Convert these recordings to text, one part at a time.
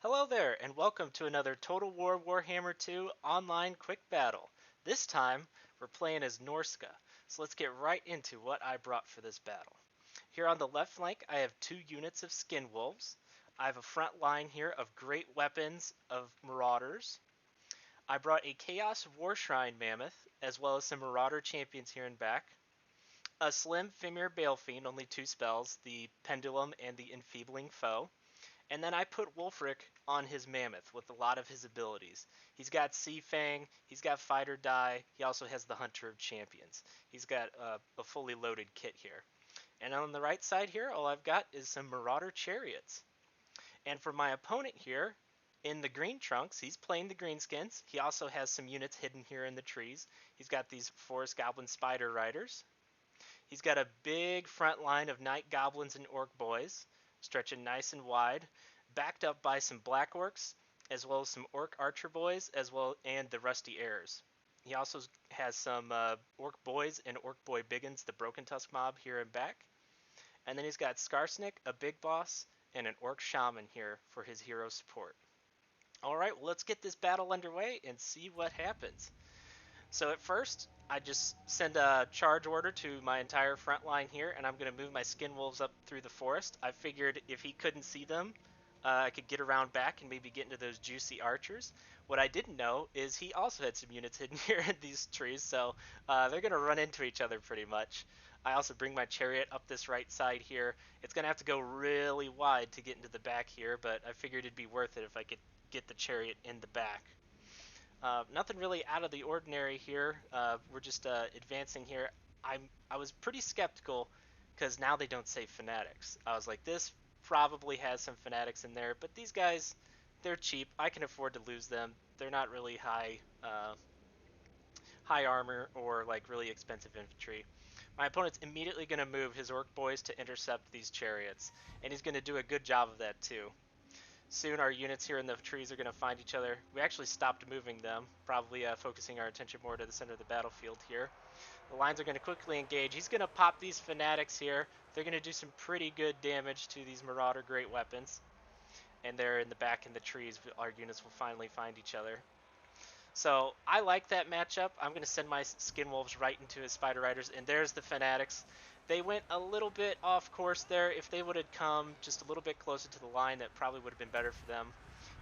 Hello there, and welcome to another Total War Warhammer 2 online quick battle. This time, we're playing as Norsca, so let's get right into what I brought for this battle. Here on the left flank, I have 2 units of Skin Wolves. I have a front line here of great weapons of Marauders. I brought a Chaos Warshrine Mammoth, as well as some Marauder champions here in back. A Slim Fimir Balefiend, only 2 spells, the Pendulum and the Enfeebling Foe. And then I put Wulfric on his Mammoth with a lot of his abilities. He's got Sea Fang, he's got Fight or Die, he also has the Hunter of Champions. He's got a fully loaded kit here. And on the right side here, all I've got is some Marauder Chariots. And for my opponent here, in the green trunks, he's playing the Greenskins. He also has some units hidden here in the trees. He's got these Forest Goblin Spider Riders. He's got a big front line of Night Goblins and Orc Boys, stretching nice and wide, backed up by some Black Orcs, as well as some Orc Archer Boys, and the Rusty Heirs. He also has some Orc Boys and Orc Boy Biggins, the Broken Tusk mob here and back. And then he's got Skarsnik, a Big Boss, and an Orc Shaman here for his hero support. Alright, well, let's get this battle underway and see what happens. So at first, I just send a charge order to my entire front line here, and I'm going to move my Skin Wolves up through the forest. I figured if he couldn't see them, I could get around back and maybe get into those juicy archers. What I didn't know is he also had some units hidden here in these trees, so they're going to run into each other pretty much. I also bring my chariot up this right side here. It's going to have to go really wide to get into the back here, but I figured it'd be worth it if I could get the chariot in the back. Nothing really out of the ordinary here. We're just advancing here. I was pretty skeptical because now they don't say fanatics. I was like, this probably has some fanatics in there, but these guys, they're cheap. I can afford to lose them. They're not really high armor or like really expensive infantry. My opponent's immediately going to move his Orc Boys to intercept these chariots, and he's going to do a good job of that too. Soon our units here in the trees are going to find each other. We actually stopped moving them, probably focusing our attention more to the center of the battlefield here. The lines are going to quickly engage. He's going to pop these fanatics here. They're going to do some pretty good damage to these Marauder great weapons. And they're in the back in the trees. Our units will finally find each other. So I like that matchup. I'm going to send my Skin Wolves right into his Spider Riders. And there's the fanatics. They went a little bit off course there. If they would have come just a little bit closer to the line, that probably would have been better for them.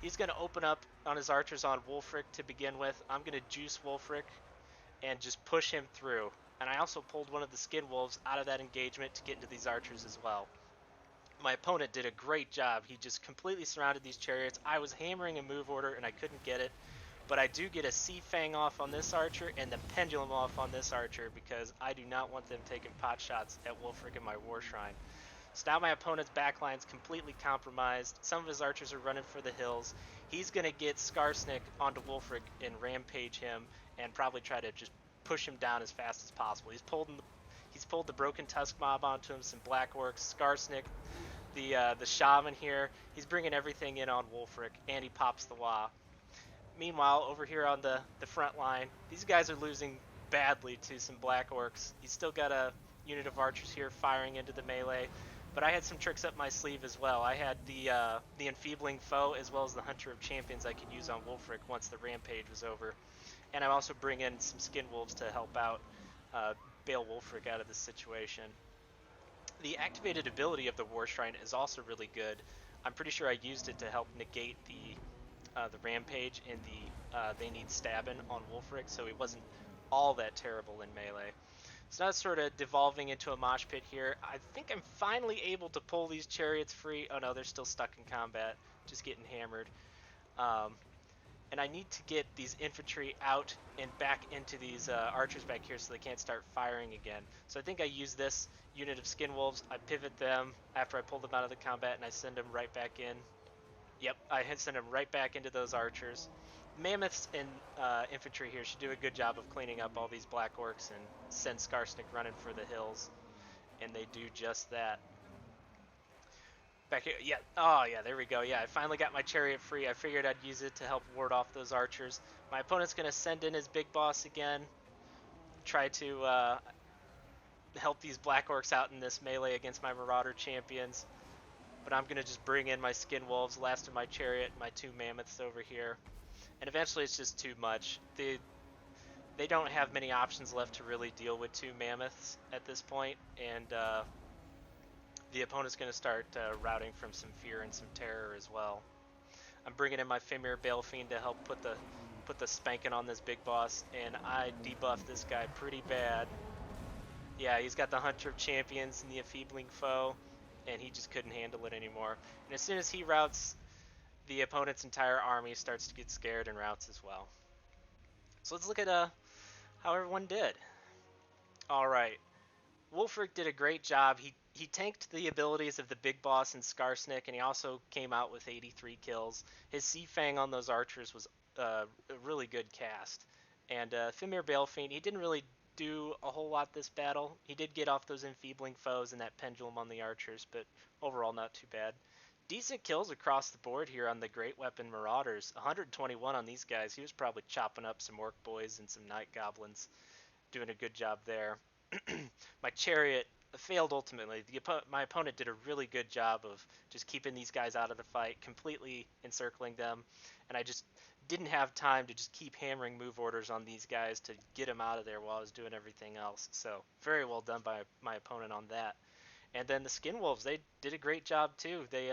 He's going to open up on his archers on Wulfric to begin with. I'm going to juice Wulfric and just push him through. And I also pulled one of the Skin Wolves out of that engagement to get into these archers as well. My opponent did a great job. He just completely surrounded these chariots. I was hammering a move order and I couldn't get it. But I do get a Sea Fang off on this archer and the Pendulum off on this archer because I do not want them taking pot shots at Wulfric and my War Shrine. So now my opponent's backline's completely compromised. Some of his archers are running for the hills. He's going to get Skarsnik onto Wulfric and rampage him and probably try to just push him down as fast as possible. He's pulled the Broken Tusk mob onto him, some Black Orcs, Skarsnik, the Shaman here. He's bringing everything in on Wulfric, and he pops the Wa. Meanwhile, over here on the front line, these guys are losing badly to some Black Orcs. He's still got a unit of archers here firing into the melee, but I had some tricks up my sleeve as well. I had the Enfeebling Foe as well as the Hunter of Champions I could use on Wulfric once the rampage was over. And I'm also bringing in some Skin Wolves to help out bail Wulfric out of this situation. The activated ability of the War Shrine is also really good. I'm pretty sure I used it to help negate the rampage and the they need stabbing on Wulfric, so it wasn't all that terrible in melee. So now it's sort of devolving into a mosh pit here. I think I'm finally able to pull these chariots free. Oh no, they're still stuck in combat, just getting hammered. And I need to get these infantry out and back into these archers back here so they can't start firing again. So I think I use this unit of Skin Wolves. I pivot them after I pull them out of the combat and I send them right back in. Yep, I send them right back into those archers. Mammoths and infantry here should do a good job of cleaning up all these Black Orcs and send Skarsnik running for the hills. And they do just that. Back here, yeah, oh yeah, there we go. Yeah, I finally got my chariot free. I figured I'd use it to help ward off those archers. My opponent's going to send in his big boss again. Try to help these Black Orcs out in this melee against my Marauder champions. but I'm gonna just bring in my skin wolves, last of my chariot, and my 2 mammoths over here, and eventually it's just too much. They don't have many options left to really deal with 2 mammoths at this point, and the opponent's gonna start routing from some fear and some terror as well. I'm bringing in my Fimir Balefiend to help put the spanking on this big boss, and I debuffed this guy pretty bad. Yeah, he's got the Hunter of Champions and the Enfeebling Foe, and he just couldn't handle it anymore. And as soon as he routs, the opponent's entire army starts to get scared and routes as well. So let's look at how everyone did. All right, Wulfric did a great job. He tanked the abilities of the big boss and Skarsnik, and he also came out with 83 kills. His Sea Fang on those archers was a really good cast. And Fimir Balefiend, he didn't really do a whole lot this battle. He did get off those enfeebling foes and that pendulum on the archers, but overall not too bad. Decent kills across the board here on the Great Weapon Marauders. 121 on these guys. He was probably chopping up some Orc Boys and some Night Goblins. Doing a good job there. My chariot failed ultimately. My opponent did a really good job of just keeping these guys out of the fight, completely encircling them, and I just didn't have time to just keep hammering move orders on these guys to get them out of there while I was doing everything else. So very well done by my opponent on that. And then the Skin Wolves, they did a great job too. They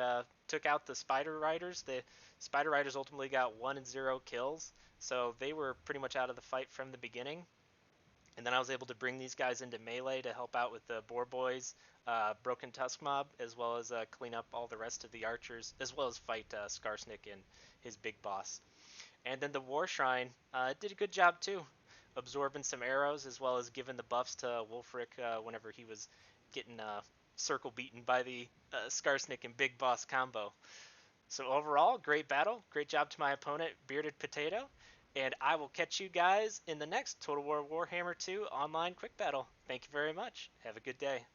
took out the Spider Riders. The Spider Riders ultimately got 1 and 0 kills, so they were pretty much out of the fight from the beginning. And then I was able to bring these guys into melee to help out with the Boar Boys, Broken Tusk Mob, as well as clean up all the rest of the archers, as well as fight Skarsnik and his big boss. And then the War Shrine did a good job too, absorbing some arrows, as well as giving the buffs to Wulfric whenever he was getting circle beaten by the Skarsnik and Big Boss combo. So overall, great battle. Great job to my opponent, Bearded Potato. And I will catch you guys in the next Total War Warhammer 2 online quick battle. Thank you very much. Have a good day.